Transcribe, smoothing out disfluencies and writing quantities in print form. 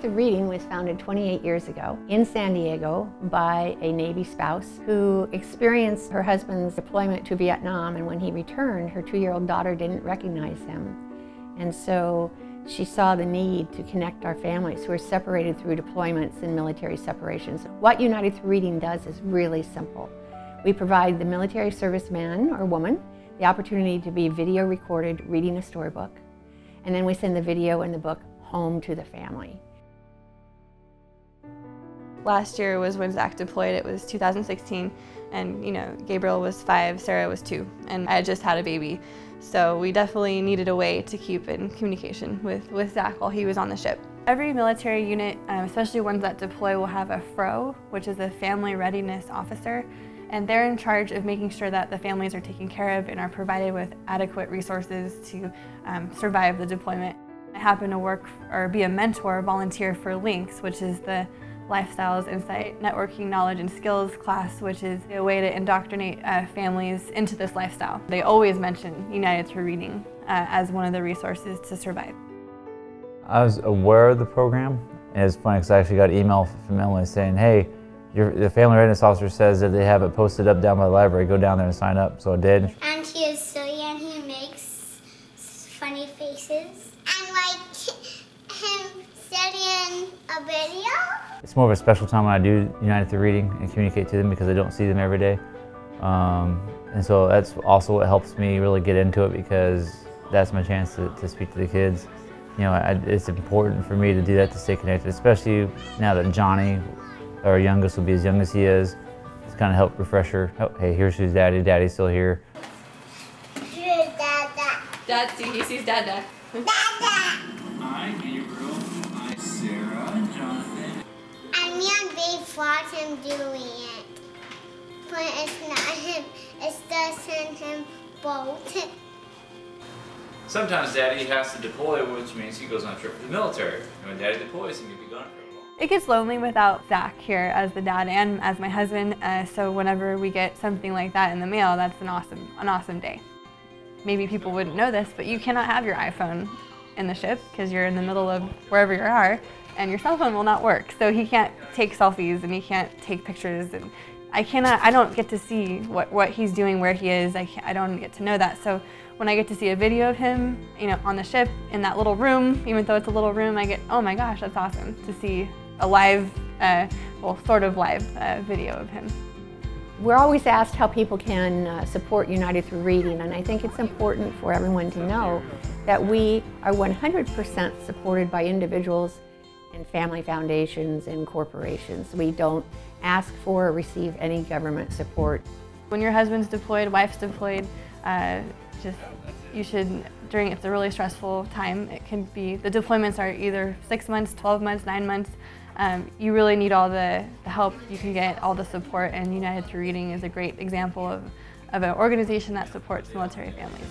Through Reading was founded 28 years ago in San Diego by a Navy spouse who experienced her husband's deployment to Vietnam, and when he returned, her 2-year-old daughter didn't recognize him. And so she saw the need to connect our families who are separated through deployments and military separations. What United Through Reading does is really simple. We provide the military serviceman or woman the opportunity to be video recorded reading a storybook, and then we send the video and the book home to the family. Last year was when Zach deployed. It was 2016, and Gabriel was 5, Sarah was 2, and I had just had a baby. So we definitely needed a way to keep in communication with Zach while he was on the ship. Every military unit, especially ones that deploy, will have a FRO, which is a Family Readiness Officer, and they're in charge of making sure that the families are taken care of and are provided with adequate resources to survive the deployment. I happen to work or be a mentor, volunteer for LINKS, which is the Lifestyles, Insight, Networking, Knowledge, and Skills class, which is a way to indoctrinate families into this lifestyle. They always mention United Through Reading as one of the resources to survive. I was aware of the program, and it's funny because I actually got an email from Emily saying, hey, the Family Readiness Officer says that they have it posted up down by the library. Go down there and sign up. So I did. And he is silly and he makes funny faces. And like him studying a video. It's more of a special time when I do United Through Reading and communicate to them because I don't see them every day. And so that's also what helps me really get into it, because that's my chance to speak to the kids. It's important for me to do that, to stay connected, especially now that Johnny, our youngest, will be as young as he is. It's kind of help refresh her. Oh, hey, here's who's Daddy. Daddy's still here. Here's Dada. Dad, he sees Dada. Dada. Hi, Gabriel. Hi, Sarah. Jonathan. And me and Babe watch him doing it. But it's not him. It's just him both. Sometimes Daddy has to deploy, which means he goes on a trip for the military. And when Daddy deploys, he can be gone for a while. It gets lonely without Zach here as the dad and as my husband, so whenever we get something like that in the mail, that's an awesome day. Maybe people wouldn't know this, but you cannot have your iPhone in the ship because you're in the middle of wherever you are, and your cell phone will not work. So he can't take selfies and he can't take pictures, and I don't get to see what he's doing, where he is. I don't get to know that. So when I get to see a video of him, on the ship in that little room, even though it's a little room, I get, oh my gosh, that's awesome to see a live, well, sort of live video of him. We're always asked how people can support United Through Reading, and I think it's important for everyone to know that we are 100% supported by individuals and family foundations and corporations. We don't ask for or receive any government support. When your husband's deployed, wife's deployed, it's a really stressful time. It can be, the deployments are either 6 months, 12 months, 9 months. You really need all the help you can get, all the support, and United Through Reading is a great example of an organization that supports military families.